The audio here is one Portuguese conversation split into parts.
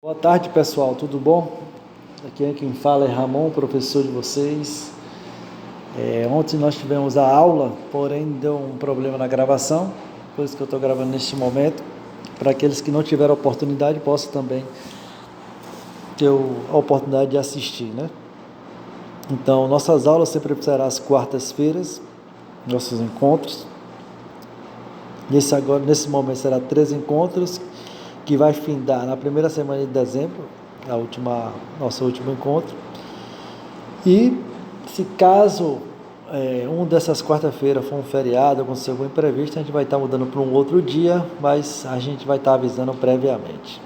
Boa tarde, pessoal, tudo bom? Aqui quem fala é Ramon, professor de vocês. Ontem nós tivemos a aula, porém deu um problema na gravação, por isso que eu estou gravando neste momento, para aqueles que não tiveram oportunidade possam também ter a oportunidade de assistir, né? Então, nossas aulas sempre serão às quartas-feiras, nossos encontros. Nesse momento será 3 encontros, que vai findar na primeira semana de dezembro, nosso último encontro. E se caso um dessas quarta-feiras for um feriado, acontecer algum imprevisto, a gente vai estar mudando para um outro dia, mas a gente vai estar avisando previamente.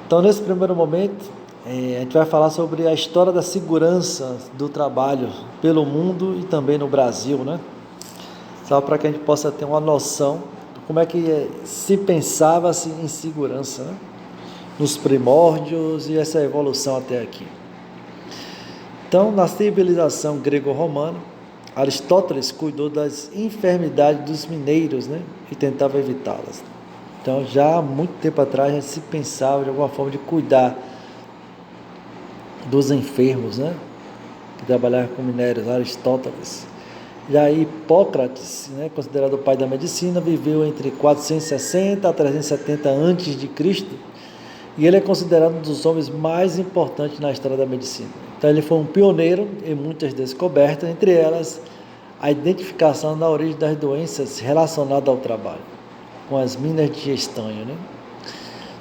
Então, nesse primeiro momento, a gente vai falar sobre a história da segurança do trabalho pelo mundo e também no Brasil, né? Só para que a gente possa ter uma noção como é que se pensava em segurança, né? Nos primórdios e essa evolução até aqui. Então, na civilização grego-romana, Aristóteles cuidou das enfermidades dos mineiros, né? E tentava evitá-las. Então, já há muito tempo atrás, já se pensava de alguma forma de cuidar dos enfermos, né? Que trabalhava com minérios, Aristóteles. Já Hipócrates, né, considerado o pai da medicina, viveu entre 460 a 370 a.C. e ele é considerado um dos homens mais importantes na história da medicina. Então ele foi um pioneiro em muitas descobertas, entre elas a identificação da origem das doenças relacionadas ao trabalho, com as minas de estanho, né?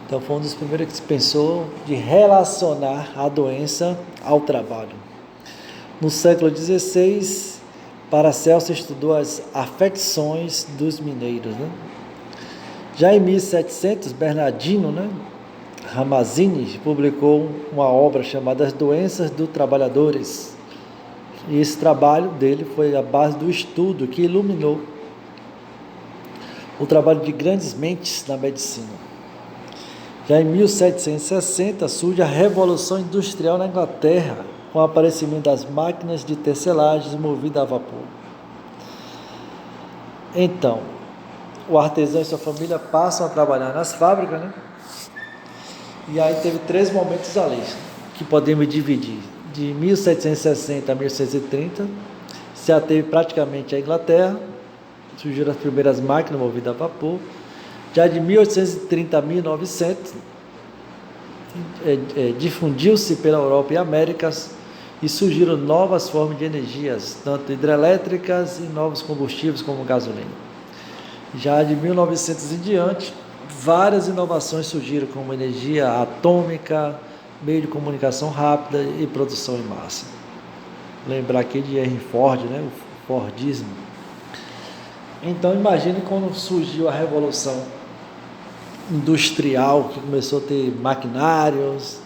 Então foi um dos primeiros que se pensou de relacionar a doença ao trabalho. No século XVI, Paracelso estudou as afecções dos mineiros, né? Já em 1700, Bernardino, né, Ramazzini publicou uma obra chamada As Doenças dos Trabalhadores. E esse trabalho dele foi a base do estudo que iluminou o trabalho de grandes mentes na medicina. Já em 1760 surge a Revolução Industrial na Inglaterra, com o aparecimento das máquinas de tecelagens movidas a vapor. Então, o artesão e sua família passam a trabalhar nas fábricas, né? E aí teve 3 momentos ali, que podemos dividir. De 1760 a 1630, se ateve praticamente a Inglaterra, surgiram as primeiras máquinas movidas a vapor. Já de 1830 a 1900, difundiu-se pela Europa e Américas, e surgiram novas formas de energias, tanto hidrelétricas e novos combustíveis como gasolina. Já de 1900 em diante, várias inovações surgiram, como energia atômica, meio de comunicação rápida e produção em massa. Lembrar aqui de Henry Ford, né? O Fordismo. Então imagine quando surgiu a Revolução Industrial, que começou a ter maquinários.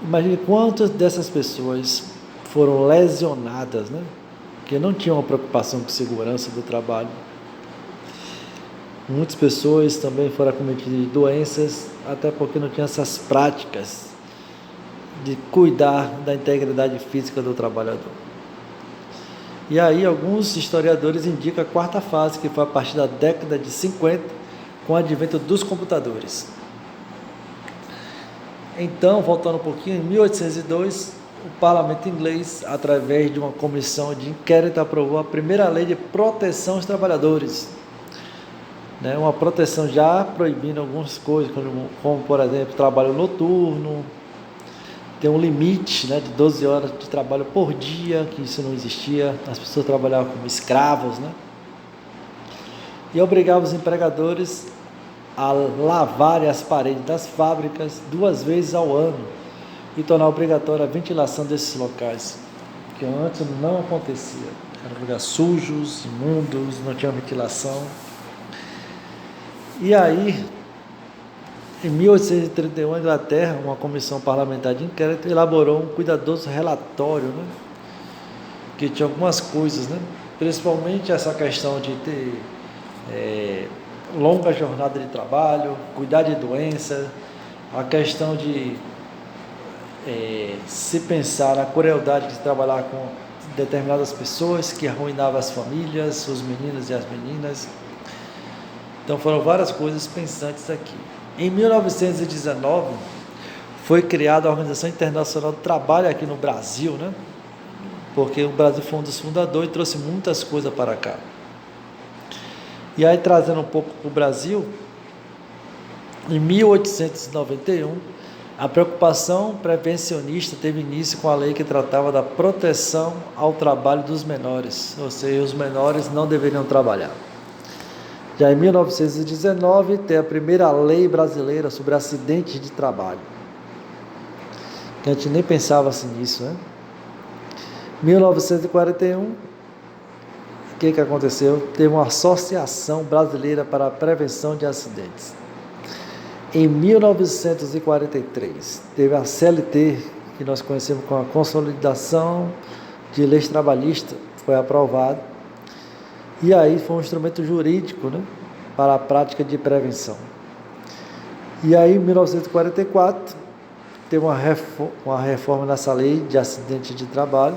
Imagine quantas dessas pessoas foram lesionadas, né? Porque não tinham uma preocupação com segurança do trabalho. Muitas pessoas também foram acometidas de doenças, até porque não tinham essas práticas de cuidar da integridade física do trabalhador. E aí alguns historiadores indicam a 4ª fase, que foi a partir da década de 50, com o advento dos computadores. Então, voltando um pouquinho, em 1802, o parlamento inglês, através de uma comissão de inquérito, aprovou a primeira lei de proteção aos trabalhadores, né? Uma proteção já proibindo algumas coisas, como por exemplo, trabalho noturno, tem um limite, né, de 12 horas de trabalho por dia, que isso não existia, as pessoas trabalhavam como escravos, né? E obrigava os empregadores a lavarem as paredes das fábricas 2 vezes ao ano e tornar obrigatória a ventilação desses locais, que antes não acontecia. Eram lugares sujos, imundos, não tinha ventilação. E aí, em 1831, a Inglaterra, uma comissão parlamentar de inquérito, elaborou um cuidadoso relatório, né, que tinha algumas coisas, né, principalmente essa questão de ter longa jornada de trabalho, cuidar de doença, a questão de se pensar na crueldade de trabalhar com determinadas pessoas que arruinavam as famílias, os meninos e as meninas. Então foram várias coisas pensantes aqui. Em 1919, foi criada a Organização Internacional do Trabalho aqui no Brasil, né? Porque o Brasil foi um dos fundadores e trouxe muitas coisas para cá. E aí, trazendo um pouco para o Brasil, em 1891, a preocupação prevencionista teve início com a lei que tratava da proteção ao trabalho dos menores, ou seja, os menores não deveriam trabalhar. Já em 1919, tem a primeira lei brasileira sobre acidentes de trabalho, que a gente nem pensava assim nisso, né? 1941, o que aconteceu? Teve uma Associação Brasileira para a Prevenção de Acidentes. Em 1943, teve a CLT, que nós conhecemos como a Consolidação de Leis Trabalhistas, foi aprovado. E aí foi um instrumento jurídico, né, para a prática de prevenção. E aí, em 1944, teve uma reforma nessa lei de acidente de trabalho,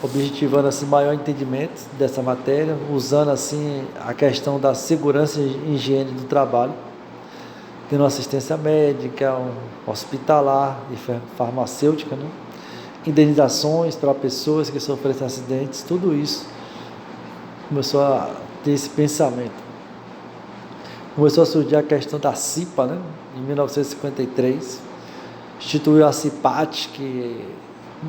objetivando assim maior entendimento dessa matéria, usando assim a questão da segurança e higiene do trabalho, tendo assistência médica, hospitalar e farmacêutica, né? Indenizações para pessoas que sofrem acidentes, tudo isso começou a ter esse pensamento. Começou a surgir a questão da CIPA, né? Em 1953, instituiu a CIPAT, que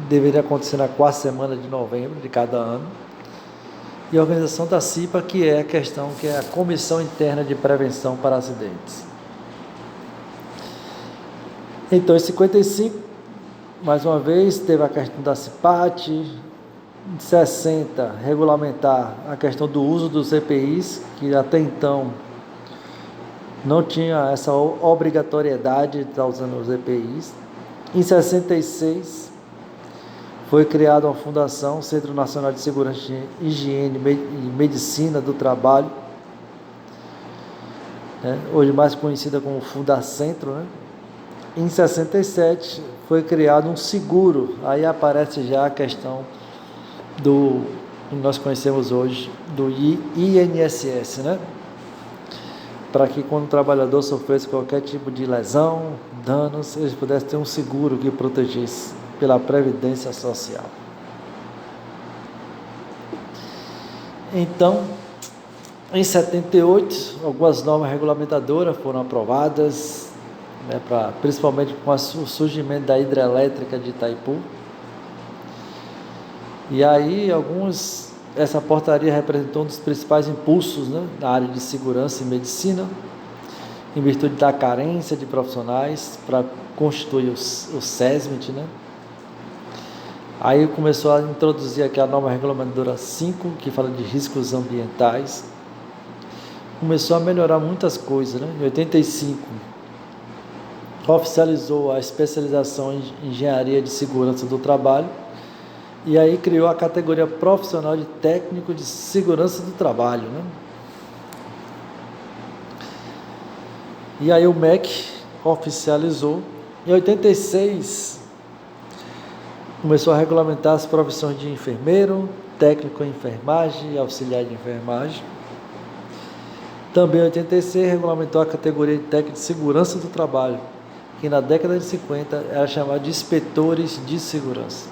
deveria acontecer na 4ª semana de novembro de cada ano, e a organização da CIPA, que é a Comissão Interna de Prevenção para Acidentes. Então, em 55, mais uma vez, teve a questão da CIPAT. Em 60, regulamentar a questão do uso dos EPIs, que até então não tinha essa obrigatoriedade de estar usando os EPIs. Em 66, foi criada uma fundação, Centro Nacional de Segurança, Higiene e Medicina do Trabalho, né? Hoje mais conhecida como Fundacentro, né? Em 67, foi criado um seguro, aí aparece já a questão do que nós conhecemos hoje, do INSS, né? Para que quando o trabalhador sofresse qualquer tipo de lesão, danos, eles pudessem ter um seguro que protegesse pela Previdência Social. Então, em 78, algumas normas regulamentadoras foram aprovadas, né, principalmente com o surgimento da hidrelétrica de Itaipu. E aí, essa portaria representou um dos principais impulsos, né, na área de segurança e medicina, em virtude da carência de profissionais para constituir o SESMIT, né? Aí começou a introduzir aqui a norma regulamentadora 5, que fala de riscos ambientais. Começou a melhorar muitas coisas, né? Em 85, oficializou a especialização em engenharia de segurança do trabalho, e aí criou a categoria profissional de técnico de segurança do trabalho, né? E aí o MEC oficializou. Em 86, começou a regulamentar as profissões de enfermeiro, técnico em enfermagem e auxiliar de enfermagem. Também em 86 regulamentou a categoria de técnico de segurança do trabalho, que na década de 50 era chamada de inspetores de segurança.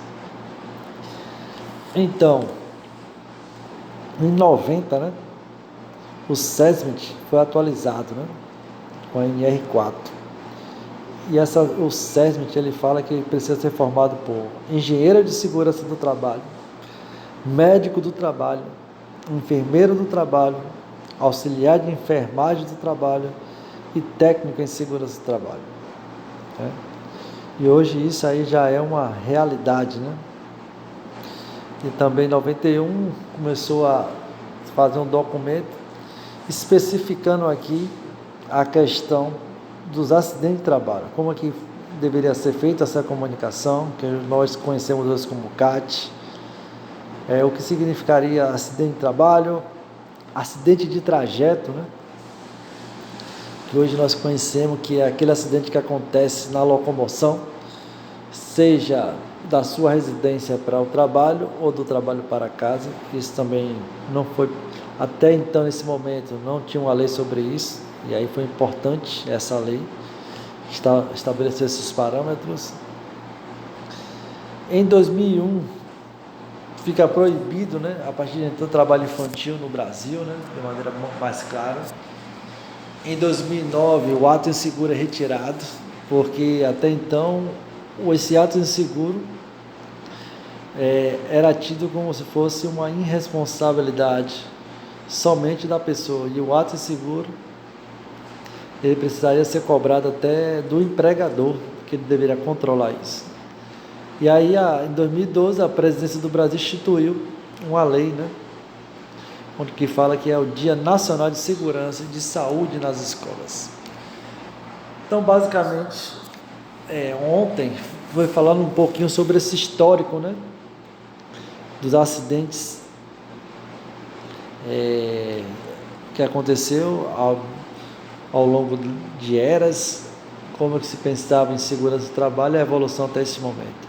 Então, em 90, né, o SESMIT foi atualizado, né, com a NR4. E o SESMIT, ele fala que precisa ser formado por engenheiro de segurança do trabalho, médico do trabalho, enfermeiro do trabalho, auxiliar de enfermagem do trabalho e técnico em segurança do trabalho, né? E hoje isso aí já é uma realidade, né? E também em 91 começou a fazer um documento especificando aqui a questão dos acidentes de trabalho, como que deveria ser feita essa comunicação, que nós conhecemos hoje como CAT, o que significaria acidente de trabalho, acidente de trajeto, né? Que hoje nós conhecemos que é aquele acidente que acontece na locomoção, seja da sua residência para o trabalho ou do trabalho para casa. Isso também não foi, até então, nesse momento, não tinha uma lei sobre isso, E aí foi importante essa lei estabelecer esses parâmetros. Em 2001, fica proibido, né, a partir de então, o trabalho infantil no Brasil, né, de maneira mais clara. Em 2009, o ato inseguro é retirado, porque até então esse ato inseguro era tido como se fosse uma irresponsabilidade somente da pessoa, e o ato inseguro ele precisaria ser cobrado até do empregador, que ele deveria controlar isso. E aí, em 2012, a presidência do Brasil instituiu uma lei, né, onde que fala que é o Dia Nacional de Segurança e de Saúde nas escolas. Então, basicamente, ontem foi falando um pouquinho sobre esse histórico, né, dos acidentes que aconteceu ao longo de eras, como que se pensava em segurança do trabalho e a evolução até esse momento.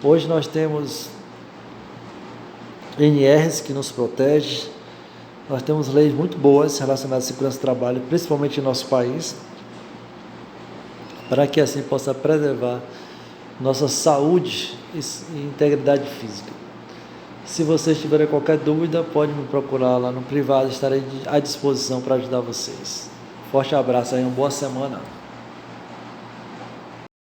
Hoje nós temos NRs que nos protegem, nós temos leis muito boas relacionadas à segurança do trabalho, principalmente em nosso país, para que assim possa preservar nossa saúde e integridade física. Se vocês tiverem qualquer dúvida, pode me procurar lá no privado, estarei à disposição para ajudar vocês. Forte abraço aí, uma boa semana.